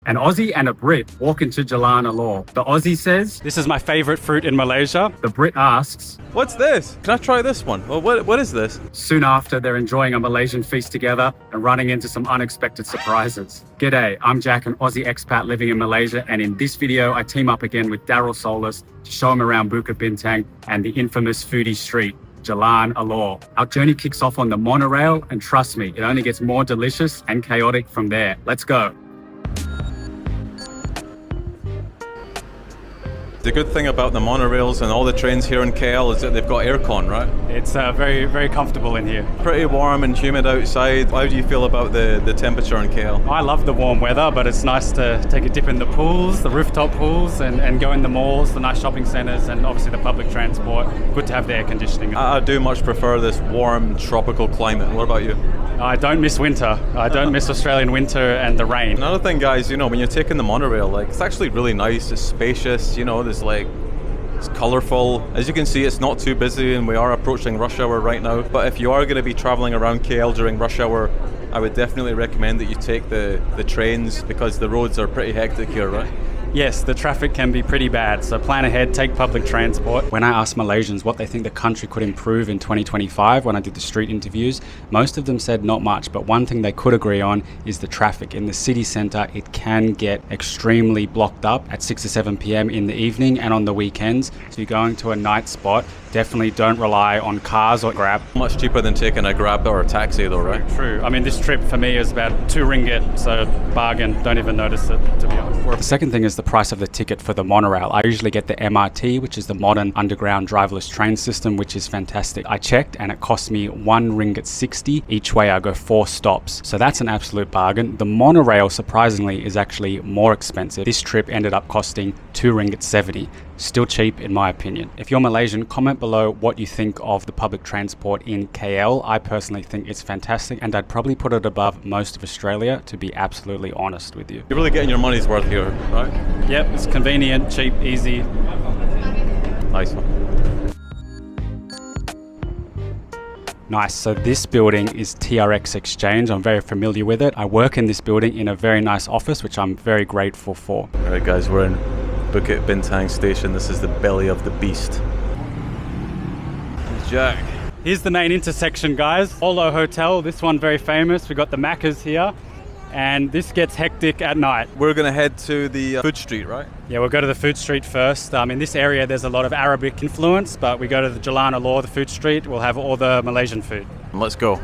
An Aussie and a Brit walk into Jalan Alor. The Aussie says, "This is my favorite fruit in Malaysia." The Brit asks, "What's this? Can I try this one?" Well, what is this? Soon after, they're enjoying a Malaysian feast together and running into some unexpected surprises. G'day, I'm Jack, an Aussie expat living in Malaysia, and in this video, I team up again with Daryl Solis to show him around Bukit Bintang and the infamous foodie street, Jalan Alor. Our journey kicks off on the Monorail, and trust me, it only gets more delicious and chaotic from there. Let's go. The good thing about the monorails and all the trains here in KL is that they've got aircon, right? It's very, very comfortable in here. Pretty warm and humid outside. How do you feel about the temperature in KL? I love the warm weather, but it's nice to take a dip in the pools, the rooftop pools, and go in the malls, the nice shopping centres, and obviously the public transport. Good to have the air conditioning. I do much prefer this warm tropical climate. What about you? I don't miss winter. I don't miss Australian winter and the rain. Another thing, guys, when you're taking the monorail, it's actually really nice. It's spacious, it's colourful. As you can see, it's not too busy, and we are approaching rush hour right now. But if you are going to be travelling around KL during rush hour, I would definitely recommend that you take the trains, because the roads are pretty hectic here, right? Yes, the traffic can be pretty bad, so plan ahead, take public transport. When I asked Malaysians what they think the country could improve in 2025, when I did the street interviews, most of them said not much, but one thing they could agree on is the traffic. In the city centre, it can get extremely blocked up at 6 or 7 p.m. in the evening and on the weekends. So you're going to a night spot, definitely don't rely on cars or Grab. Much cheaper than taking a Grab or a taxi though, right? True. I mean, this trip for me is about 2 ringgit, so bargain. Don't even notice it, to be honest. The second thing is the price of the ticket for the monorail. I usually get the MRT, which is the modern underground driverless train system, which is fantastic. I checked and it cost me 1 ringgit 60 each way. I go 4 stops. So that's an absolute bargain. The monorail, surprisingly, is actually more expensive. This trip ended up costing 2 ringgit 70. Still cheap in my opinion. If you're Malaysian, comment below what you think of the public transport in KL. I personally think it's fantastic, and I'd probably put it above most of Australia, to be absolutely honest with you. You're really getting your money's worth here, right? Yep, it's convenient, cheap, easy. Nice one. Nice, so this building is TRX Exchange. I'm very familiar with it. I work in this building in a very nice office, which I'm very grateful for. All right guys, we're in Bukit Bintang station. This is the belly of the beast. Here's Jack. Here's the main intersection, guys. Olo Hotel, this one very famous. We got the Maccas here, and this gets hectic at night. We're gonna head to the food street, right? Yeah, we'll go to the food street first. In this area, there's a lot of Arabic influence, but we go to the Jalan Alor, the food street. We'll have all the Malaysian food. Let's go.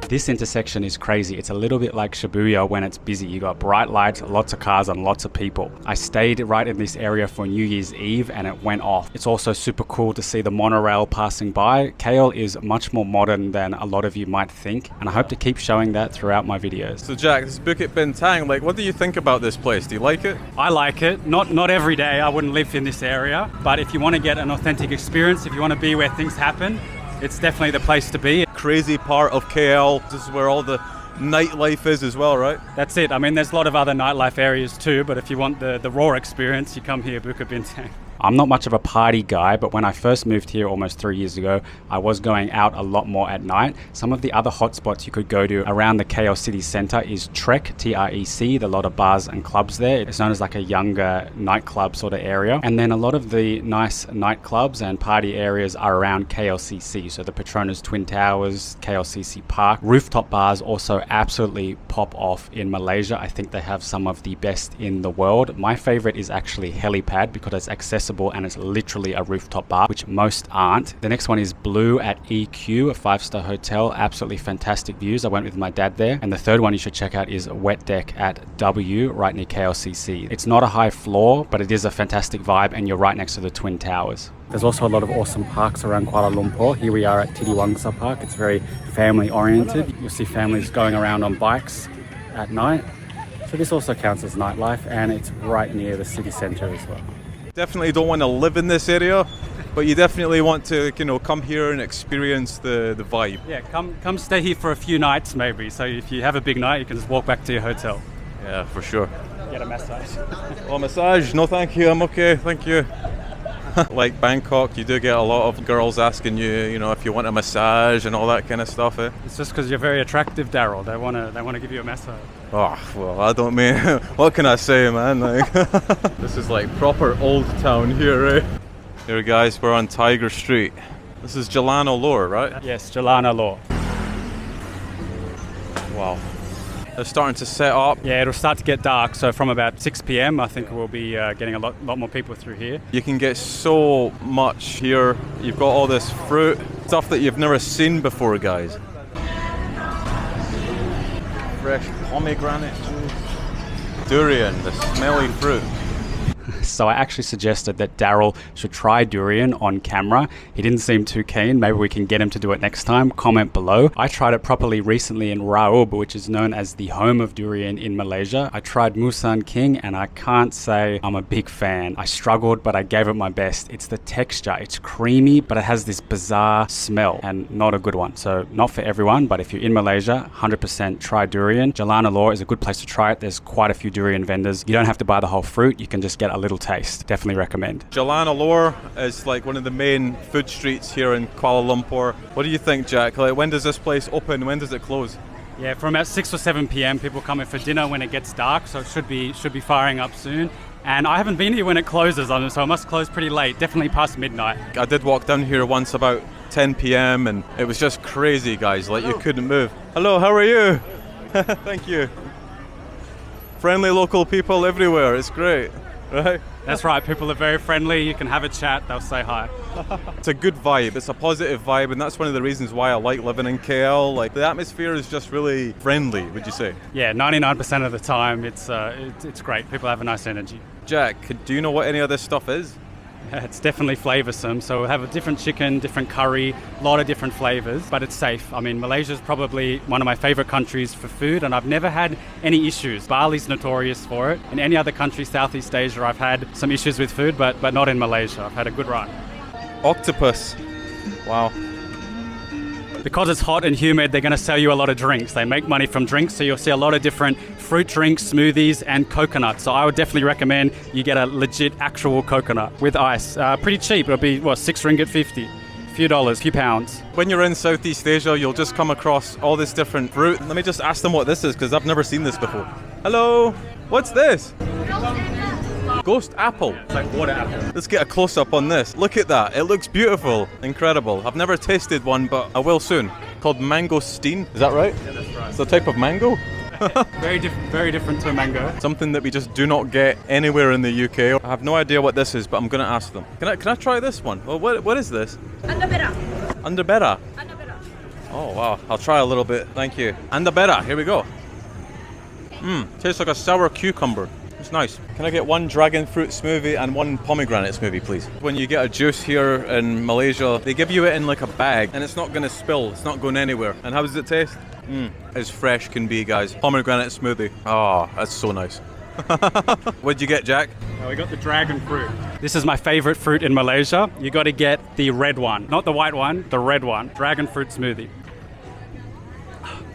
This intersection is crazy. It's a little bit like Shibuya when it's busy. You got bright lights, lots of cars, and lots of people. I stayed right in this area for New Year's Eve, and it went off. It's also super cool to see the monorail passing by. KL is much more modern than a lot of you might think, and I hope to keep showing that throughout my videos. So Jack, this is Bukit Bintang. What do you think about this place? Do you like it? I like it. Not every day. I wouldn't live in this area, but if you want to get an authentic experience, if you want to be where things happen, it's definitely the place to be. Crazy part of KL. This is where all the nightlife is as well, right? That's it. I mean, there's a lot of other nightlife areas too, but if you want the raw experience, you come here, Bukit Bintang. I'm not much of a party guy, but when I first moved here almost 3 years ago, I was going out a lot more at night. Some of the other hotspots you could go to around the KL city centre is Trek, T-R-E-C, a lot of bars and clubs there. It's known as like a younger nightclub sort of area. And then a lot of the nice nightclubs and party areas are around KLCC. So the Petronas Twin Towers, KLCC Park. Rooftop bars also absolutely pop off in Malaysia. I think they have some of the best in the world. My favourite is actually Helipad because it's accessible and it's literally a rooftop bar, which most aren't. The next one is Blue at EQ, a 5-star hotel. Absolutely fantastic views. I went with my dad there. And the third one you should check out is Wet Deck at W, right near KLCC. It's not a high floor, but it is a fantastic vibe, and you're right next to the Twin Towers. There's also a lot of awesome parks around Kuala Lumpur. Here we are at Titiwangsa Park. It's very family oriented. You'll see families going around on bikes at night. So this also counts as nightlife, and it's right near the city centre as well. Definitely don't want to live in this area, but you definitely want to, come here and experience the vibe. Yeah, come stay here for a few nights maybe. So if you have a big night, you can just walk back to your hotel. Yeah, for sure. Get a massage. Oh, massage? No, thank you. I'm okay. Thank you. Like Bangkok, you do get a lot of girls asking you, you know, if you want a massage and all that kind of stuff, eh? It's just because you're very attractive, Daryl. They want to give you a massage. Oh, well, I don't mean, what can I say, man? Like, this is like proper old town here, eh? Here, guys, we're on Tiger Street. This is Jalan Alor, right? Yes, Jalan Alor. Wow. They're starting to set up. Yeah, it'll start to get dark, so from about 6 p.m. I think we'll be getting a lot more people through here. You can get so much here. You've got all this fruit, stuff that you've never seen before, guys. Fresh pomegranate juice. Durian, the smelly fruit. So I actually suggested that Daryl should try durian on camera. He didn't seem too keen. Maybe we can get him to do it next time. Comment below. I tried it properly recently in Raub, which is known as the home of durian in Malaysia. I tried Musang King and I can't say I'm a big fan. I struggled, but I gave it my best. It's the texture. It's creamy, but it has this bizarre smell and not a good one. So not for everyone, but if you're in Malaysia, 100% try durian. Jalan Alor is a good place to try it. There's quite a few durian vendors. You don't have to buy the whole fruit. You can just get a little taste. Definitely recommend. Jalan Alor is like one of the main food streets here in Kuala Lumpur. What do you think, Jack? Like, when does this place open? When does it close? Yeah, from about 6 or 7 p.m. people come in for dinner when it gets dark, so it should be firing up soon. And I haven't been here when it closes, so it must close pretty late, definitely past midnight. I did walk down here once about 10 p.m. and it was just crazy, guys. Like, you couldn't move. Hello, how are you? Thank you. Friendly local people everywhere. It's great, right? That's right, people are very friendly. You can have a chat, they'll say hi. It's a good vibe, it's a positive vibe, and that's one of the reasons why I like living in KL. Like, the atmosphere is just really friendly, would you say? Yeah, 99% of the time it's great. People have a nice energy. Jack, do you know what any of this stuff is? It's definitely flavoursome, so we'll have a different chicken, different curry, a lot of different flavours, but it's safe. I mean, Malaysia is probably one of my favourite countries for food, and I've never had any issues. Bali's notorious for it. In any other country, Southeast Asia, I've had some issues with food, but not in Malaysia. I've had a good run. Octopus. Wow. Because it's hot and humid, they're going to sell you a lot of drinks. They make money from drinks, so you'll see a lot of different fruit drinks, smoothies, and coconut. So I would definitely recommend you get a legit actual coconut with ice. Pretty cheap. It'll be, what, 6 ringgit 50? A few dollars, a few pounds. When you're in Southeast Asia, you'll just come across all this different fruit. Let me just ask them what this is, because I've never seen this before. Hello, what's this? Ghost apple. It's like water apple. Let's get a close-up on this. Look at that. It looks beautiful. Incredible. I've never tasted one, but I will soon. Called mangosteen. Is that right? Yeah, that's right. It's a type of mango? Very different to a mango. Something that we just do not get anywhere in the UK. I have no idea what this is, but I'm going to ask them. Can I try this one? Well, what is this? Underbera. Underbera. Underbera. Oh, wow. I'll try a little bit. Thank you. Underbera. Here we go. Tastes like a sour cucumber. It's nice. Can I get one dragon fruit smoothie and one pomegranate smoothie, please? When you get a juice here in Malaysia, they give you it in like a bag and it's not going to spill. It's not going anywhere. And how does it taste? As fresh can be, guys. Pomegranate smoothie. Oh, that's so nice. What'd you get, Jack? Oh, we got the dragon fruit. This is my favorite fruit in Malaysia. You got to get the red one. Not the white one, the red one. Dragon fruit smoothie.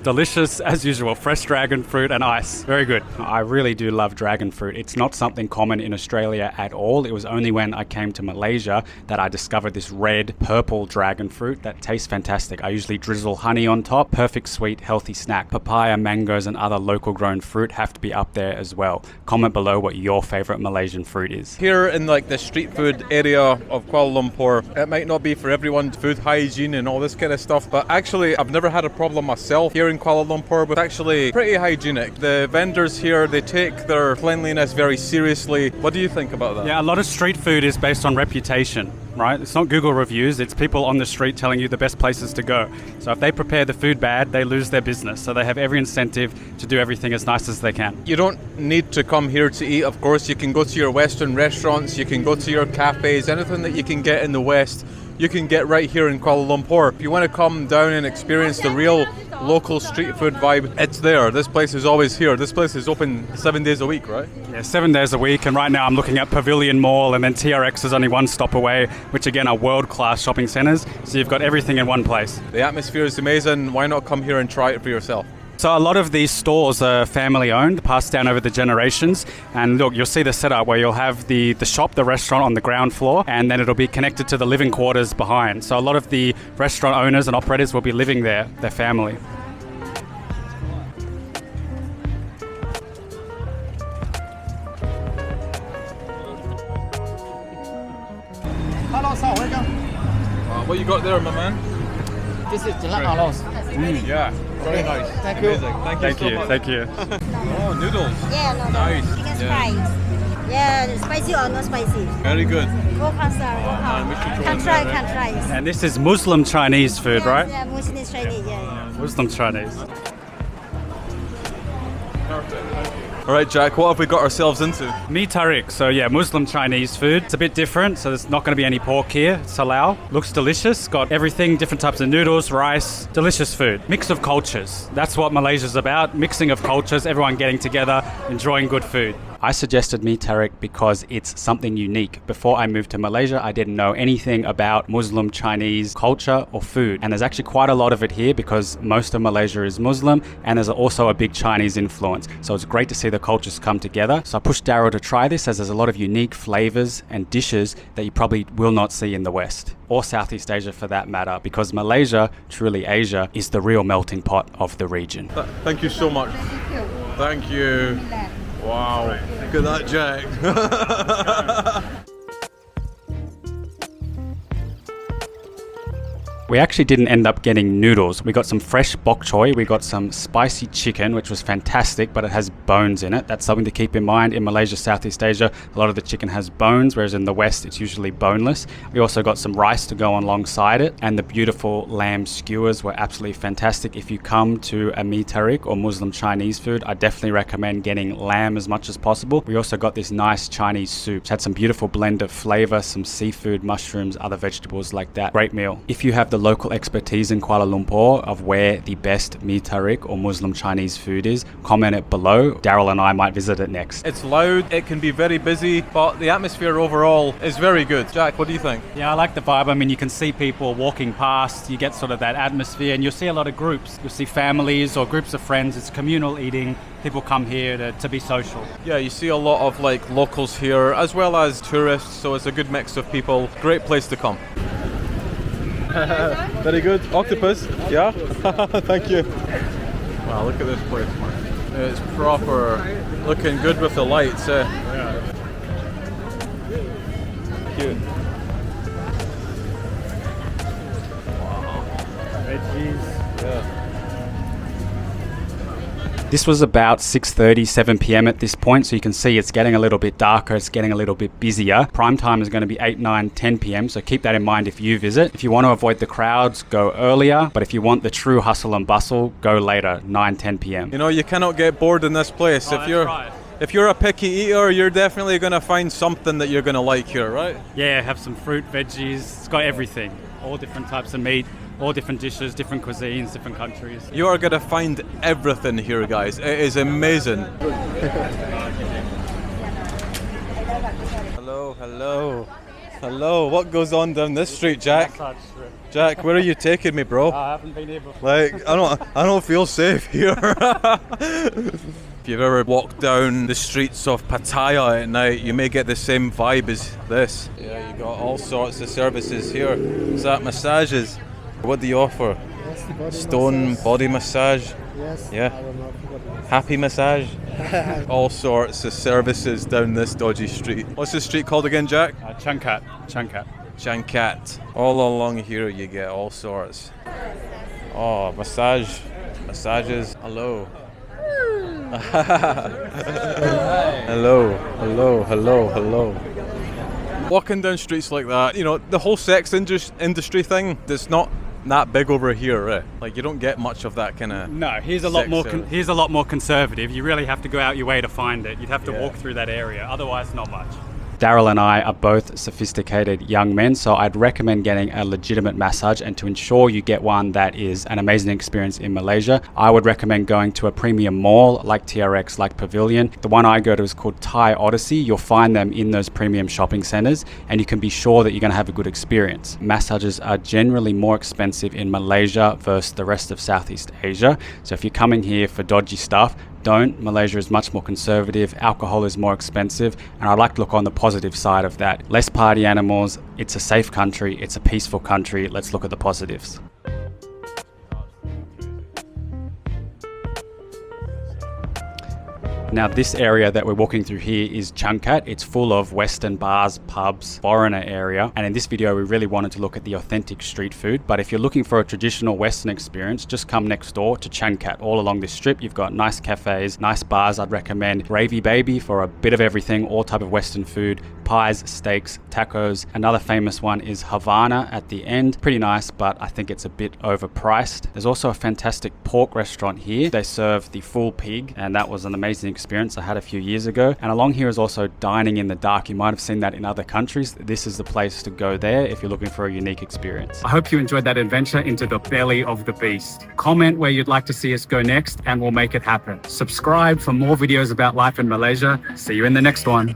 Delicious as usual, fresh dragon fruit and ice. Very good. I really do love dragon fruit. It's not something common in Australia at all. It was only when I came to Malaysia that I discovered this red, purple dragon fruit that tastes fantastic. I usually drizzle honey on top. Perfect, sweet, healthy snack. Papaya, mangoes, and other local grown fruit have to be up there as well. Comment below what your favorite Malaysian fruit is. Here in like the street food area of Kuala Lumpur, it might not be for everyone, food hygiene and all this kind of stuff, but actually I've never had a problem myself here in Kuala Lumpur, but actually pretty hygienic. The vendors here, they take their cleanliness very seriously. What do you think about that? Yeah, a lot of street food is based on reputation, right? It's not Google reviews, it's people on the street telling you the best places to go. So if they prepare the food bad, they lose their business. So they have every incentive to do everything as nice as they can. You don't need to come here to eat, of course. You can go to your Western restaurants, you can go to your cafes, anything that you can get in the West, you can get right here in Kuala Lumpur. If you want to come down and experience the real local street food vibe, it's there. This place is always here. This place is open 7 days a week, right? Yeah, 7 days a week, and right now I'm looking at Pavilion Mall, and then TRX is only one stop away, which again are world-class shopping centres, so you've got everything in one place. The atmosphere is amazing. Why not come here and try it for yourself? So a lot of these stores are family owned, passed down over the generations. And look, you'll see the setup where you'll have the shop, the restaurant on the ground floor, and then it'll be connected to the living quarters behind. So a lot of the restaurant owners and operators will be living there, their family. What you got there, my man? This is Jalan Alor. Yeah, very nice. Thank you. Amazing. Thank you so much. Thank you. Oh, noodles. Yeah, no, Nice. Chicken Yeah. fries. Yeah, spicy or not spicy? Very good. Go pasta. man, we should try Can that, try, right? can try. And this is Muslim Chinese food, Yeah, right? Yeah, Muslim Chinese. Yeah. Muslim Chinese. All right, Jack, what have we got ourselves into? Mee Tarik, so yeah, Muslim Chinese food. It's a bit different, so there's not going to be any pork here. It's halal. Looks delicious. Got everything, different types of noodles, rice, delicious food. Mix of cultures. That's what Malaysia's about. Mixing of cultures, everyone getting together, enjoying good food. I suggested Mee Tarik because it's something unique. Before I moved to Malaysia, I didn't know anything about Muslim Chinese culture or food. And there's actually quite a lot of it here because most of Malaysia is Muslim and there's also a big Chinese influence. So it's great to see the cultures come together. So I pushed Daryl to try this as there's a lot of unique flavors and dishes that you probably will not see in the West or Southeast Asia for that matter, because Malaysia, truly Asia, is the real melting pot of the region. Thank you so much. Thank you. Wow. Look at that, Jack. We actually didn't end up getting noodles. We got some fresh bok choy. We got some spicy chicken, which was fantastic, but it has bones in it. That's something to keep in mind. In Malaysia, Southeast Asia, a lot of the chicken has bones, whereas in the West, it's usually boneless. We also got some rice to go alongside it, and the beautiful lamb skewers were absolutely fantastic. If you come to a Mee Tarik or Muslim Chinese food, I definitely recommend getting lamb as much as possible. We also got this nice Chinese soup, which had some beautiful blend of flavor, some seafood, mushrooms, other vegetables like that. Great meal. If you have the local expertise in Kuala Lumpur of where the best Mee Tarik or Muslim Chinese food is, comment it below. Daryl and I might visit it next. It's loud, it can be very busy, but the atmosphere overall is very good. Jack, what do you think? Yeah, I like the vibe. I mean, you can see people walking past, you get sort of that atmosphere, and you'll see a lot of groups. You'll see families or groups of friends. It's communal eating. People come here to be social. Yeah, you see a lot of like locals here as well as tourists, so it's a good mix of people. Great place to come. Very good. Octopus, yeah? Thank you. Wow, look at this place, man. It's proper, looking good with the lights, eh? Yeah. Cute. Wow. Veggies. Yeah. This was about 6:30, 7 p.m. at this point, so you can see it's getting a little bit darker, it's getting a little bit busier. Prime time is going to be 8, 9, 10 p.m, so keep that in mind if you visit. If you want to avoid the crowds, go earlier, but if you want the true hustle and bustle, go later, 9, 10 p.m. You know, you cannot get bored in this place. If you're a picky eater, you're definitely going to find something that you're going to like here, right? Yeah, have some fruit, veggies, it's got everything. All different types of meat, all different dishes, different cuisines, different countries. You are going to find everything here, guys. It is amazing. Hello. What goes on down this street, Jack? Jack, where are you taking me, bro? I haven't been here before. Like, I don't feel safe here. If you've ever walked down the streets of Pattaya at night, you may get the same vibe as this. Yeah, you got all sorts of services here. Is that massages? What do you offer? Stone body massage? Yes. Yeah. Happy massage? All sorts of services down this dodgy street. What's this street called again, Jack? Changkat. Changkat. All along here you get all sorts. Oh, massages. Hello. Hello. Walking down streets like that, you know, the whole sex industry thing, that's not that big over here, eh? Like, you don't get much of that kind of. No, here's a lot more conservative. You really have to go out your way to find it. You'd have to walk through that area. Otherwise, not much. Daryl and I are both sophisticated young men, so I'd recommend getting a legitimate massage, and to ensure you get one that is an amazing experience in Malaysia, I would recommend going to a premium mall like TRX, like Pavilion. The one I go to is called Thai Odyssey. You'll find them in those premium shopping centers, and you can be sure that you're going to have a good experience. Massages are generally more expensive in Malaysia versus the rest of Southeast Asia. So if you're coming here for dodgy stuff, don't. Malaysia is much more conservative, alcohol is more expensive, and I'd like to look on the positive side of that. Less party animals, it's a safe country, it's a peaceful country. Let's look at the positives. Now this area that we're walking through here is Changkat. It's full of Western bars, pubs, foreigner area. And in this video, we really wanted to look at the authentic street food. But if you're looking for a traditional Western experience, just come next door to Changkat. All along this strip, you've got nice cafes, nice bars. I'd recommend Gravy Baby for a bit of everything, all type of Western food, pies, steaks, tacos. Another famous one is Havana at the end. Pretty nice, but I think it's a bit overpriced. There's also a fantastic pork restaurant here. They serve the full pig, and that was an amazing experience I had a few years ago. And along here is also dining in the dark. You might have seen that in other countries. This is the place to go there if you're looking for a unique experience. I hope you enjoyed that adventure into the belly of the beast. Comment where you'd like to see us go next and we'll make it happen. Subscribe for more videos about life in Malaysia. See you in the next one.